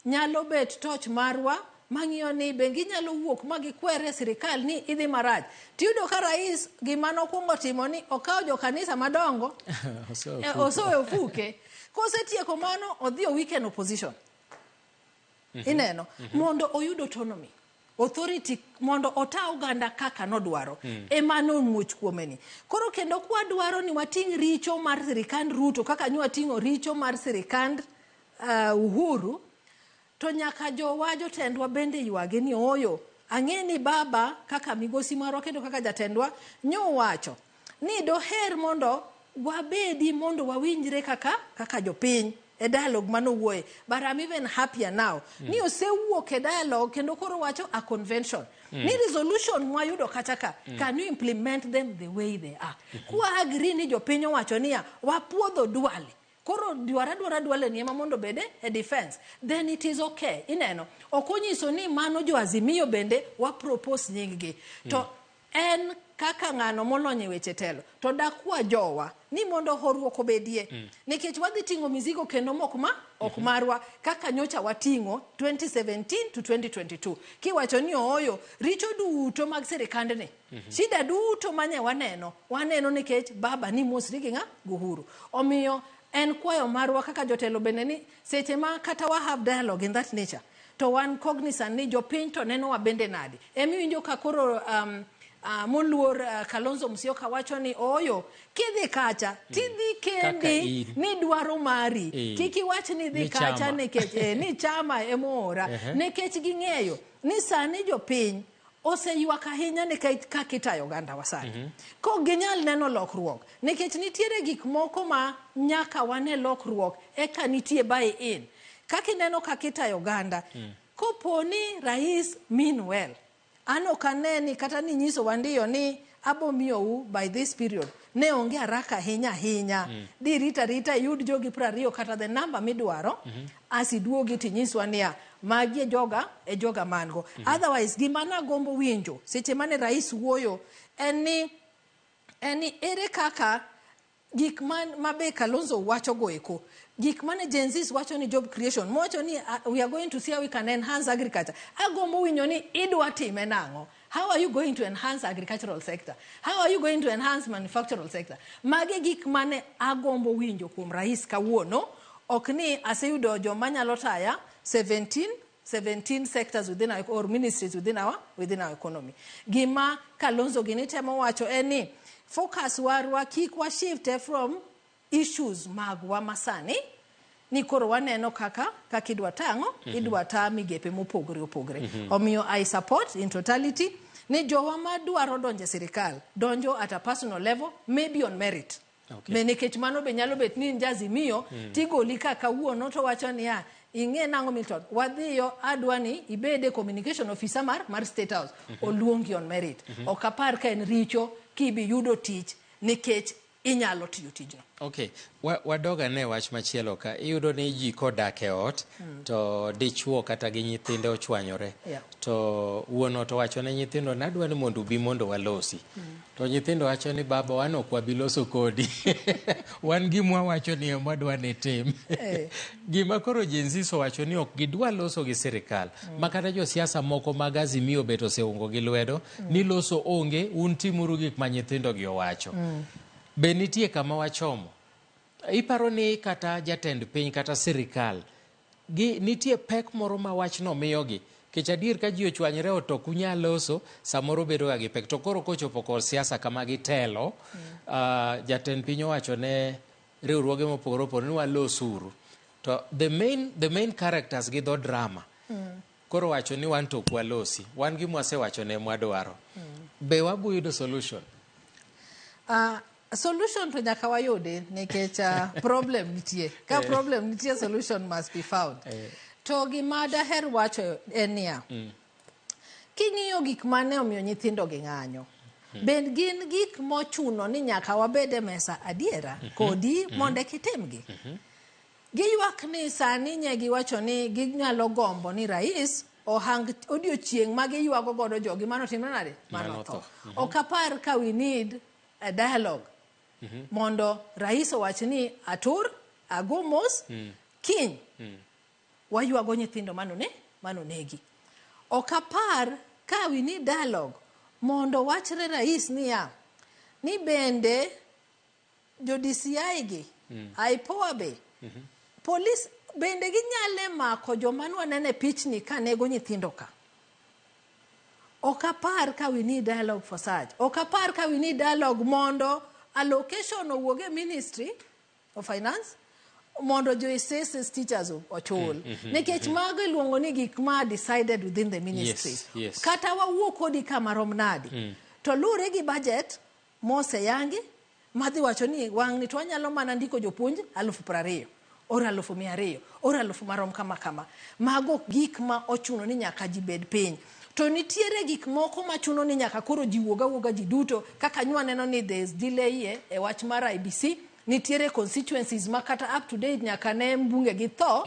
nyalo bet toch marwa mang'iyo ni bengi nyalo wuok magikwere sirikal ni idhi maraj tiyudo ka rais gima nokwongo timo ni okawo jo kanisa madongo osoyo fuke kosetieko mano odhi o weekend opposition ineno mondo oyudo autonomy authority mondo ota oganda kaka nodwaro emano muoch kuomeni koro kendo kwa dwaro ni wating richo mar sirikand Ruto kaka nyu watingo richo mar sirikand Uhuru to nyaka jotendwa bende ywage ni oyo ang'eni baba kaka migosi marwa kendo kaka jatendwa nyo wacho ni doher mondo wabedi mondo wawinjre kaka jopiny a dialogue manowuoye but I'm even happier now ni osewuok e dialogue kendo koro wacho a convention ni resolution mwayudo kataka can you implement them the way they are kwa agree ni jopiny wacho niya wapuodho Duale koro dwara ni ema mondo bede a defense then it is okay ineno okonyiso ni mano jo Azimio bende wa propose nyinggi to en kaka ng'ano molonye weche telo to dakwa jowa ni mondo horuok obedie nikech wadhi tingo mizigo kendo ok marwa kaka nyocha watingo 2017 to 2022 kiwacho ni oyo richo duto mag sirikand ne shida duto manye waneno nikech baba ni mosri gi Uhuru omiyo en kwayo marwa kaka jotelo bende ni seche ma kata wa have dialogue in that nature to one cognizant ni jopiny to neno wa bende nadi emiwinjo ka koro moluor Kalonzo Musyoka wacho ni oyo kidhi kacha tidhi kendi ni dwaro mari kiki wach ni dhi kacha nikech ni chama emora nikech ging'eyo ni sani jopiny oseyuak ahinya nikech kaka itayo oganda wasani. Ko ginyal neno lokruok nikech nitiere gik moko ma nyaka wane lokruok eka nitie buy in. Kaka ineno kaka itayo oganda. Koponi rais mean well. Ano kaneni kata ni nyiso wandiyo ni abo miyou by this period. Ne onge haraka hinya. Di rita yud jogi 20 kata the number midwaro. Asiduogi tinyiswa niya. Magi e joga mango. Otherwise, gimana gombo winjo. Seche mane rais wuoyo. Eni ere kaka gik mabe Kalonzo wacho goeko. Gik mane Gen Zs wacho ni job creation. Mwacho ni we are going to see how we can enhance agriculture. Agombo winjo ni idwa time nango. How are you going to enhance agricultural sector? How are you going to enhance manufacturing sector? Mage gik mane agombo winjo kuom rais kawuono. Okni aseyudo joma nyalo taya 17 sectors within our, or ministries within our economy. Gima Kalonzo ginitemo wacho eni focus warwa kik wa shift from issues magwa masani ni koro waneno kaka idwa tango idwa ta migepe mopogore. Omiyo I support in totality ni jowa madwaro donjo sirikal donjo at a personal level, maybe on merit. Okay. Nikech mano be nyalo bet ni njazimiyo tigoli kaka wuono to wacho ni ya ing'e nango Milton wadhiyo adwani ibede communication officer mar State House oluongi on merit. Okapar ka en richo kibi yudo tich nikech inyalo tiyo tijno. Okay, wadoga ne wach machielo ka iyudo ni ji kodak e ot to dichuo kata gi nyithinde ochwanyore. To wuono to wacho ne nyithindo nadwa ni mondo ubi mondo walosi. To nyithindo wacho ni baba wan ok wabiloso kodi. Wan gimwa wacho ni mwadwa ne tim. Gima koro Gen Z wacho ni ok gidwa loso gi sirikal. Makata jo siasa moko mag Azimio bet oseungo gi lwedo ni loso onge un timuru gik ma nyithindo gi owacho. Be nitie kama wachomo. Iparo ni kata jatend piny kata sirikal nitie pek moro ma wachno miyogi. Kech adier ka ji ochwanyre oto kunyal loso samoro bedo ga gi pek. To koro kochopo kor siasa kama gitelo jatend piny owacho ne riwruoge mopogore ni walosuru. To the main characters gi dho drama koro wacho ni wan to kwalosi. Wan gi mwase wacho ne mwadwaro. Be wabu yudo solution? Solution to nyaka wayude nikech problem nitie. Ka problem nitie, solution must be found. To gima daher wacho enia. King'iyo gik mane omiyo nyithindo gi ng'anyo. Ben gin gik mochuno ni nyaka wabede mesa adiera kodi monde kitimgi. Giyuak ni sani nyegi wacho ni ginyalo gombo ni rais ohang odiochieng' ma giyuago godo jogi mano timno nade? Mano tho. Okapar ka we need a dialogue. Mondo rais owach ni atur agomos kiny wayuago nyithindo mano negi. Okapar ka we need dialogue mondo wachre rais niya ni bende jo DCI gi IPOA be police bende ginyale mako joma nwanene pichni ka nego nyithindo ka. Okapar ka we need dialogue for such. Okapar ka we need dialogue mondo allocation owuoge Ministry of Finance mondo jo SS teachers ochul. Nikech mago iluongo ni gik ma decided within the ministry. Yes. Kata wawuok kodi kama rom nadi. To lure gi budget mose yangi madhi wacho ni wang' ni to wanyalo mana ndiko jopuonj 20,000 or 200,000 or 1000 marom kama. Mago gik ma ochuno ni nyaka ji bed piny. To nitiere gik moko machuno ni nyaka koro ji wuoga ji duto kaka nywa neno ni there's delay e wach mar IBC. Nitiere constituencies makata up to date nyaka ne mbunge gi tho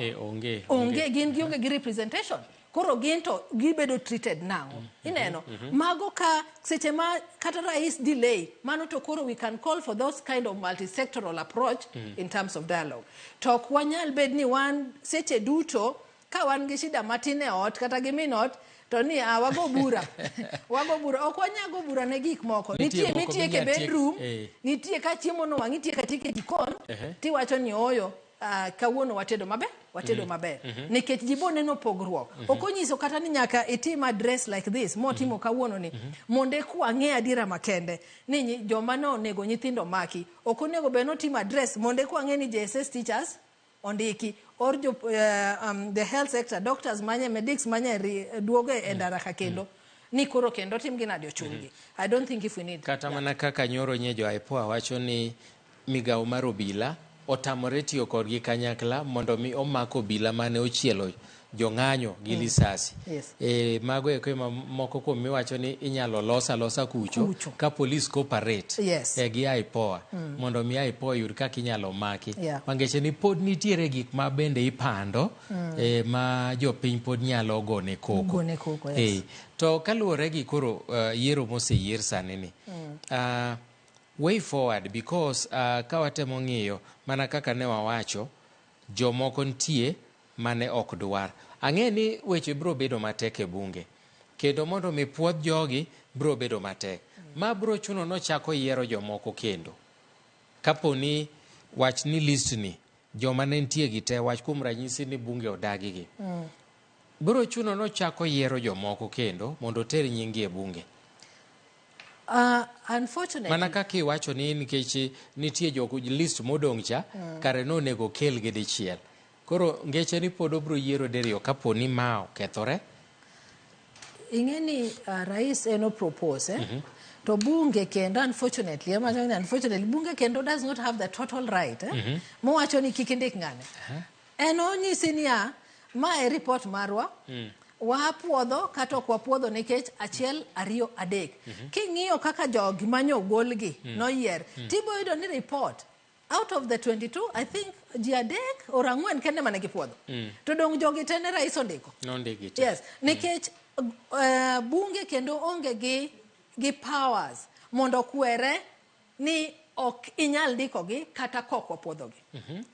onge gin gionge gi representation. Koro ginto gibedo treated now. Ineno mago ka seche ma kata rais delay mano to koro we can call for those kind of multi-sectoral approach in terms of dialogue. Tok wanyal bed ni wan seche duto ka wan gi shida matine ot kata gi minot to ni wago bura ok wanyago bura ne gik moko nitie ke bedroom nitie ka chiemo no wangitie ka tike jikon ti wacho ni oyo kawuono watedo maber nikech jibone no pogruok okonyiso kata ni nyaka itim address like this motimo kawuono ni monde kwa ng'e adira makende ni joma no nego nyithindo maki okonego beno tim address monde kwa ng'e ni JSS teachers ondiki or the health sector doctors manye medics manye duoge e ndara ka kendo ni koro kendo tim gi nadi ochulgi. I don't think if we need kata mana kaka nyoro nye jo IPOA wacho ni migawo mar obila otamore tiyo kodgi kanyakla mondo mi omako obila mane ochielo jong'anyo gi lisasi. Mago eko moko kuom miwacho ni inyalo losa kucho ka polis cooperate gi IPOA mondo mi IPOA yud kaka inyalo maki. Mangeche ni pod nitiere gik ma bende ipando ma jopiny pod nyalo gone koko. To kaluwore gi koro yiero moseyier sani ni way forward, because ka watemo ng'iyo mana kaka ne wawacho jomoko ntie mane ok dwar. Ang'e ni weche bro bedo matek e bunge kendo mondo mi puodh jogi bro bedo matek. Ma bro chuno no chako yiero jomoko kendo kapo ni wach ni list ni joma ne ntie gi te, wach kuom ranyisi ni bunge odagi gi bro chuno no chako yiero jomoko kendo mondo ter nyingi e bunge. Unfortunately, mana kaka iwacho ni nikech nitie jogo list modong' cha kare no nego kel gi dichiel. Koro ngeche ni pod obro yiero deriyo kapo ni ma okethore. Ing'e ni rais eno propose to bunge kendo unfortunately bunge kendo does not have the total right mowacho ni kik indik ng'ane. Eno nyisi niya ma e report marwa wapuodho kata ok wapuodho nikech achiel ariyo adek. King'iyo kaka jogi manyo golgi noyier tibo yudo ni report out of the 22 I think ji adek or ang'wen kende mane gipuodho to dong jogi tene rais ondiko. Yes, nikech bunge kendo onge gi powers mondo kwere ni ok inyal ndikogi kata kok wapuodhogi.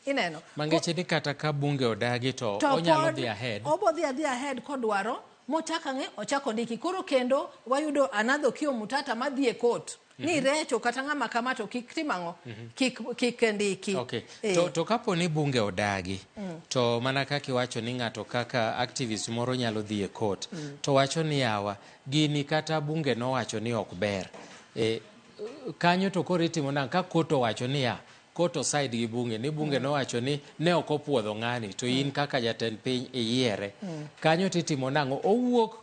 Ineno mangeche ni kata ka bunge odagi to onyalo dhi ahead. Obo dhi ahead kodwaro mochaka ng'e ochako ndiki. Koro kendo wayudo another kio mutata madhi e court ni recho kata ng'ama kama to kik timang'o kik ndiki. To kapo ni bunge odagi to mana kaka iwacho ni ng'ato kaka activist moro nyalo dhi e court to wacho ni yawa gini kata bunge no wacho ni ok ber. Kanyo to koro itimo nang' ka court owacho ni ya court side gi bunge ni bunge no wacho ni ne ok opuodho ng'ani to in kaka jatend piny iyiere. Kanyo titimo nang'o owuok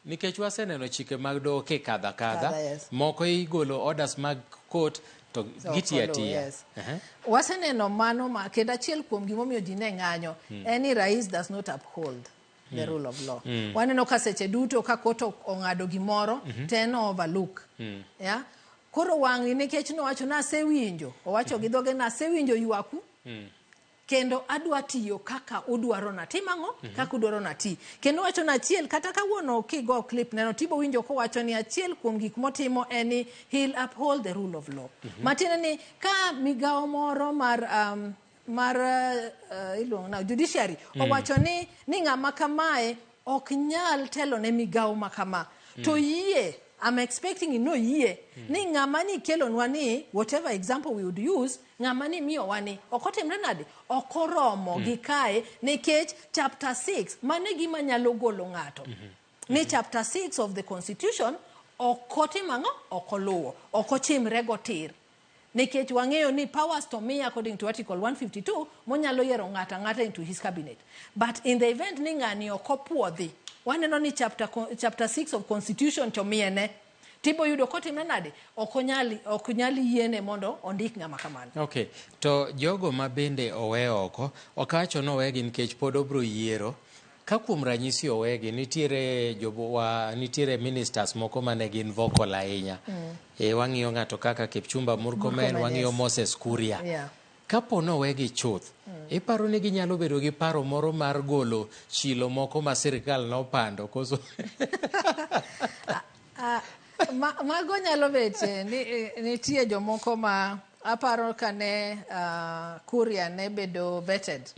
nikech waseneno chike mag doho kadha moko igolo orders mag court to gitiya tiya. Waseneno mano ma kendo achiel kuom gimomiyo ji ne ng'anyo any rais does not uphold the rule of law. Waneno ka seche duto ka court ong'ado gimoro teno overlook. Koro wang'i nikech nowacho na asewinjo owacho gi dhoge na asewinjo ywaku kendo adwa tiyo kaka udwaro na timang'o kaka udwaro na ti. Kendo wacho na achiel kata kawuono kigo clip neno tibo winjo ko wacho ni achiel kuom gik motimo eni he'll uphold the rule of law. Matiende ni ka migawo moro mar iluongo na judiciary owacho ni ng'ama kamae ok nyal telo ne migawo makama to yie I'm expecting no yie ni ng'ama ni kelonwa ni whatever example we would use ng'ama ni miyo wani okotimre nade okoromo gi kae nikech chapter 6 mane gima nyalo golo ng'ato ni chapter 6 of the constitution okotimang'o okoluwo okochimre gotir nikech wang'eyo ni powers to me according to article 152 monyalo yiero ng'ata into his cabinet, but in the event ni ng'ani okopuodhi waneno ni chapter 6 of constitution to miene tibo yudo kotimre nade ok nyali yiene mondo ondik ng'ama kamano. To jogo ma bende owe oko okacho no wegi nikech pod obro yiero ka kuom ranyisi owegi nitiere ministers moko mane gin vocal ahinya. Wang'iyo ng'ato kaka Kipchumba Murkomen, wang'iyo Moses Kuria. Kapo no wegi chuth iparo ni ginyalo bedo gi paro moro mar golo chilo moko ma sirikal nopando koso mago nyalo bet ni nitie jomoko ma aparo kane Kuria ne bedo vetted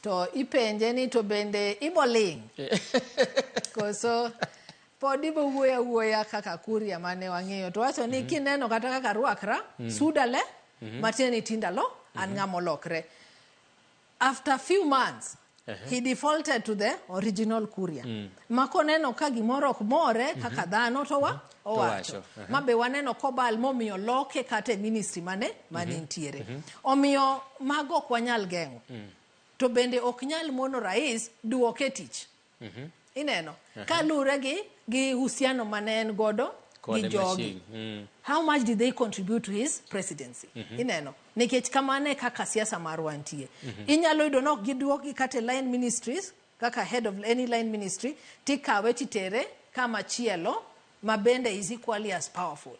to ipenje ni to bende iboling koso pod ibo wuoya kaka Kuria mane wang'eyo to wacho ni kineno kata kaka rwakra sudale matieni tindalo an ng'amolokre. After few months he defaulted to the original Kuria. Makoneno ka gimoro ok more kaka dhano to owacho. Mabe waneno kobal momiyo loke kate ministry mane ntiere. Omiyo mago ok wanyal geng'o. To bende ok nyal mono rais duoke tich. ineno kalure gi uhusiano manen godo gi jogi. How much did they contribute to his presidency? Ineno nikech kamane kaka siasa marwa ntie. Inyalo yudo nok giduoki kate line ministries kaka head of any line ministry tikawe titere kama chielo mabende is equally as powerful.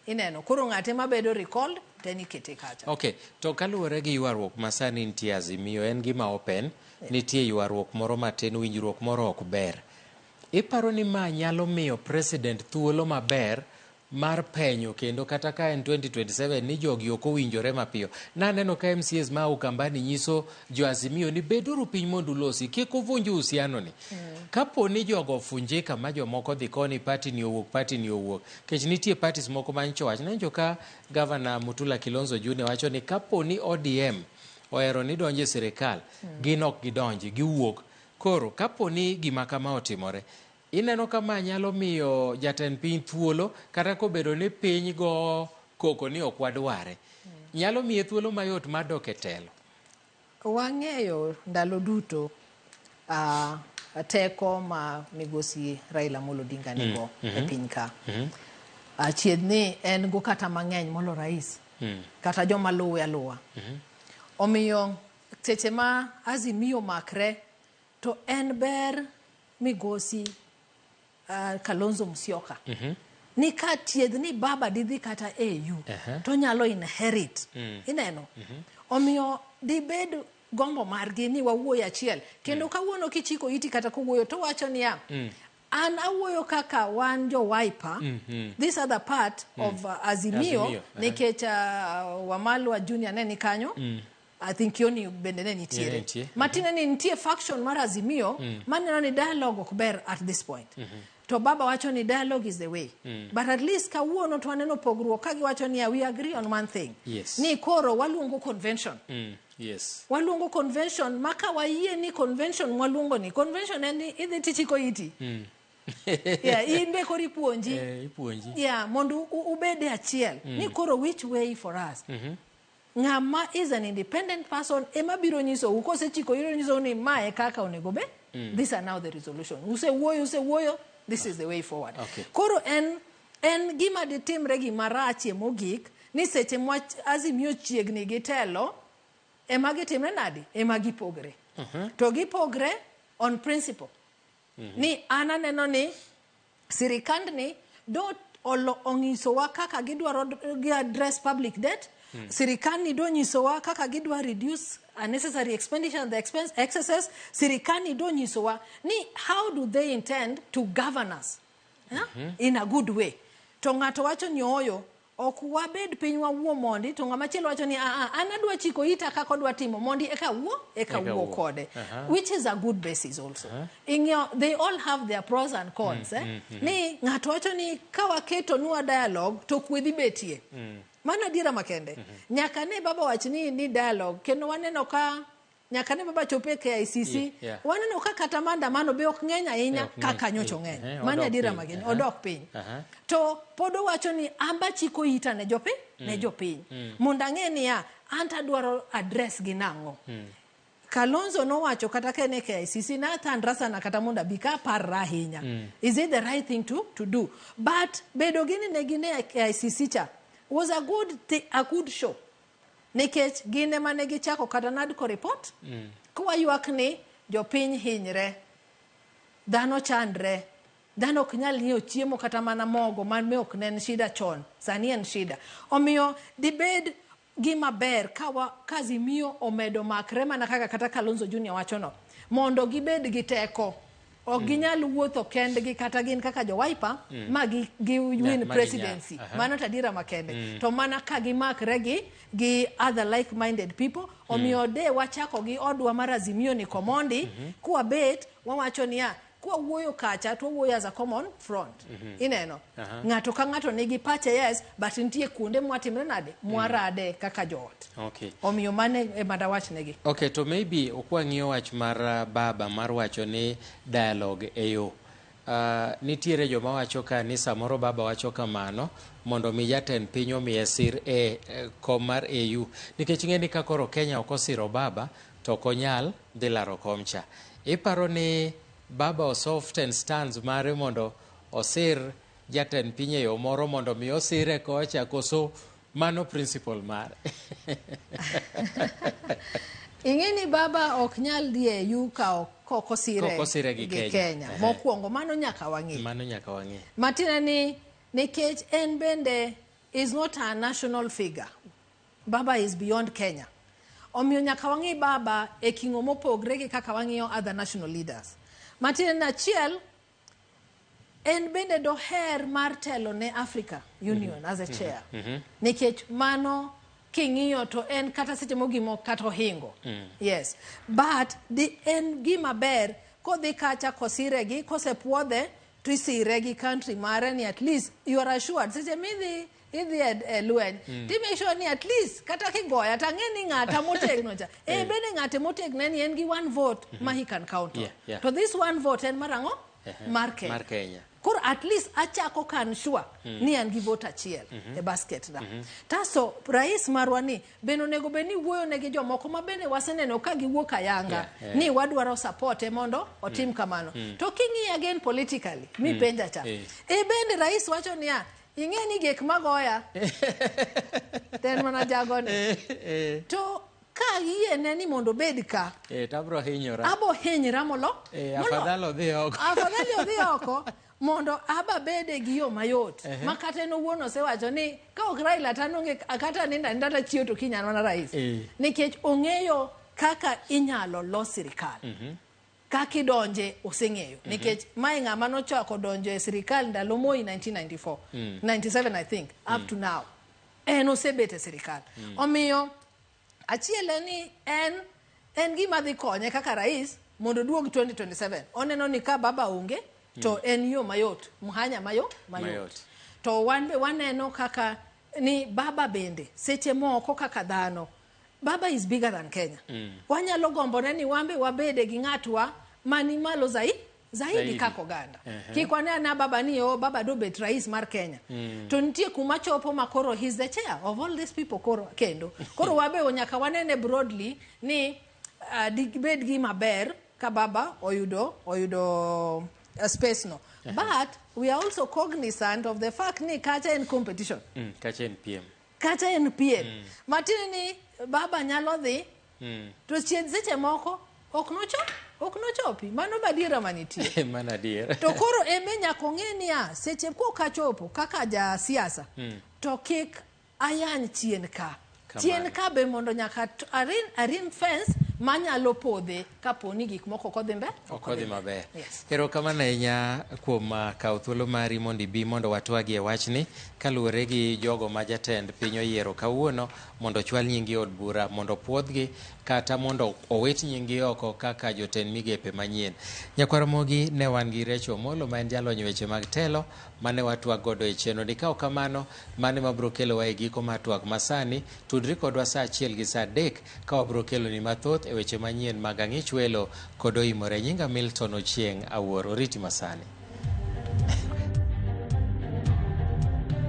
Ineno koro ng'ate mabedo recalled teni kete kacha. Okay, to kaluwore gi ywaruok masani nitie Azimio en gima open, nitie ywaruok moro matin, winjruok moro ok ber. Iparo ni ma nyalo miyo president thuolo maber mar penyo kendo kata ka en 2027 ni jogi ok owinjore mapiyo. Naneno ka MCAs ma Ukambani nyiso jo Azimio ni beduru piny mondo ulosi, kik uvunju uhusiano ni. Kapo ni jogo funjika ma jomoko dhi koni party ni owuok. Kech nitie parties moko mancho wach. Nanjo ka Governor Mutula Kilonzo Jr. wacho ni kapo ni ODM ohero ni donje sirikal, gin ok gidonji, giwuok. Koro kapo ni gima kama otimore, ineno kama nyalo miyo jatend piny thuolo kata kobedo ni piny go koko ni ok wadware. Nyalo miye thuolo mayot madok e telo. Wang'eyo ndalo duto teko ma migosi Raila Amolo Odinga nigo e piny ka. Chiedni en go kata mang'eny molo rais. Kata joma luwe aluwa. Omiyo seche ma Azimio makre to en ber migosi Kalonzo Musyoka. Ni ka tiedhni baba didhi kata AU to nyalo inherit. Ineno. Omiyo dibed gombo margi ni wawuoyo achiel. Kendo kawuono kichiko iti kata kuwuoyo to wacho niya. An awuoyo kaka wan jo Wiper. This other part of Azimio. Nikech Wamalwa Junior ne ni kanyo. I think yoni bende ne nitiere. Matine ni nitie faction mar Azimio. Maneno ni dialogue ok ber at this point. To baba wacho ni dialogue is the way. But at least kawuono to waneno pogruok kagi wacho ni we agree on one thing. Ni koro waluongo convention. Waluongo convention maka wayie ni convention waluongo ni. Convention en idhi tichiko iti. Inbe kori puonji. Mondo ubede achiel. Ni koro which way for us. Ngama is an independent person ema biro nyiso ukose chiko iro nyiso ni mae kaka onego be. These are now the resolution. Use woyo. This is the way forward. Koro en gima ditimre gi marachie mogik ni seche mwach Azimio chiegni gi telo ema gitimre nadi ema gipogre. To gipogre on principle. Ni ananeno ni sirikandni do ongisowa kaka gidwaro gi address public debt. Sirikani do nyisowa kaka gidwa reduce unnecessary expenditure and the expense excesses. Sirikani do nyisowa ni how do they intend to govern us in a good way. To ng'ato wacho nyoyo ok wabed piny wawuo mondi to ng'ama chielo wacho ni anadwa chiko ita kaka odwa timo mondi eka wuo kode. Which is a good basis also. They all have their pros and cons. Ni ng'ato wacho ni kawaketo nuwa dialogue to kwedhi betie. Mana dira makende. Nyaka ne baba wachni ni dialogue. Kendo waneno ka nyaka ne baba chope KICC. Waneno ka katamanda mano be ok ng'eny ahinya kaka nyocho ng'eny. Mana dira makende. Odok piny. To podo wacho ni amba chiko ita ne jopiny. Monda ng'e niya anta dwaro address gi nang'o. Kalonzo no wacho kata kene KICC na thandra sana kata monda bika parra ahinya. Is it the right thing to do? But bedo gini ne gine KICC cha was a good show. Nikech gine mane gichako kata nadko report. Kwa yuak ni jopiny hinyre. Dhano chandre. Dhano ok nyal nyiewo chiemo kata mana mogo man me ok nen shida chon. Sani en shida. Omiyo dibed gima ber ka Azimio omedo makre mana kaka kata Kalonzo Junior wacho no. Mondo gibed gi teko. Ok ginyal wuotho kendgi kata gin kaka jo Wiper ma gi win presidency. Mano tadira makende. To mana ka gimakre gi other like-minded people. Omiyo de wachako gi odwa mar Azimio ni komondi kuwa bet wawacho niya kuwa wuoyo kacha to wuoyo as a common front. Ineno. Ng'ato ka ng'ato nigi pache yes but nitie kuonde mwatimre nade mwarade kaka joot. Omiyo mane madawach negi. Okay, to maybe okwang'iyo wach mar baba mar wacho ni dialogue eyo. Nitiere joma wacho ka ni samoro baba wacho kamano mondo mi jatend piny omiye sir kom mar AU. Nikech ng'eni ka koro Kenya ok osiro baba to ok onyal dhi laro kom cha. Iparo ni baba osoften stands mare mondo osir jatend piny e yo moro mondo mi osire kocha koso mano principle mare. Ing'eni baba ok nyal dhi e yu ka kokosire gi Kenya. Mokwongo mano nyaka wang'e. Mano nyaka wang'e. Matina ni nikech en bende is not a national figure. Baba is beyond Kenya. Omiyo nyaka wang'i baba e king'o mopogre gi kaka wang'iyo other national leaders. Matin na achiel, en bende doher mar telo ne Africa Union as a chair. Nikech mano king'iyo to en kata seche mogimo kata ohingo. Yes. But en gima ber kodhi kacha kosiregi, kosepuodhe to isiregi country mare ni at least you are assured. Seche midhi lweny ti make sure ni at least kata kigoya ta ng'eni ng'ata motegno cha bende ng'ate motegno ni en gi one vote ma he can count on. To this one vote en marango mar Kenya. Koro at least achako kan sure ni an gi vote achiel e basket na. Taso rais marwa ni bende onego beni wuoyo ne gi jomoko ma bende waseneno ka giwuok ayanga ni wadwaro support mondo otim kamano. To king'i again politically mi penja cha. Bende rais wacho niya ing'eni gek magoya ten mana jagone to ka yiene ni mondo bed ka tabro hinyora abo hinyra molo afadhali odhi oko mondo aba bede gi yo mayot makata no wuono sewacho ni ka ok Raila tanonge akata ninda chiyo to kinyalo mana rais nikech ong'eyo kaka inyalo los sirikal. Kaki donje oseng'eyo nikech mae ng'ama nochako donjo e sirikal ndalo Moi 1994 97 I think up to now en osebet e sirikal. Omiyo achiel ni en gima dhi konye kaka rais mondo duog 2027 oneno ni ka baba onge to en yo mayot muhanya mayot. To wan be waneno kaka ni baba bende seche moko kaka dhano baba is bigger than Kenya. Wanyalo gombone ni wambe wabede gi ng'atwa mani malo zaidi kako ganda. Kikwane na baba ni baba do bet rais mar Kenya. To nitie kuma chopo makoro he's the chair of all these people koro kendo. Koro wabe onyaka wanene broadly ni bed gi maber ka baba oyudo space no. But we are also cognizant of the fact ni kacha in competition. Kacha in PM. Matini ni baba nyalo dhi to seche moko ok nochopi mano badiera manitie manadiera to koro nyaka ong'e niya seche ka chopo kaka ja siasa to kik ayany chien ka be mondo nyaka arin fence manyalo podhe kaponi gik moko kodhi maber. Erokamano ahinya kuom kawo thuolo mari mondo ibi mondo watwagi e wachni kaluwore gi jogo ma jatend piny oyiero kawuono mondo ochwal nyingi od bura mondo puodhgi kata mondo owit nyingi oko kaka jotend migepe manyien. Nyakwar Ramogi ne wan gi Recho Molo ma en jalony weche mag telo mane watwak godo e chenro ni. Kaok kamano mane mabro kelowa e giko mar twak masani tudri kodwa saa 1 gi saa 3 ka wabro kelo ni mathoth e weche manyien mag ang'ich welo kod oimore. Nyinga Milton Ochieng' Awuor, oriti masani.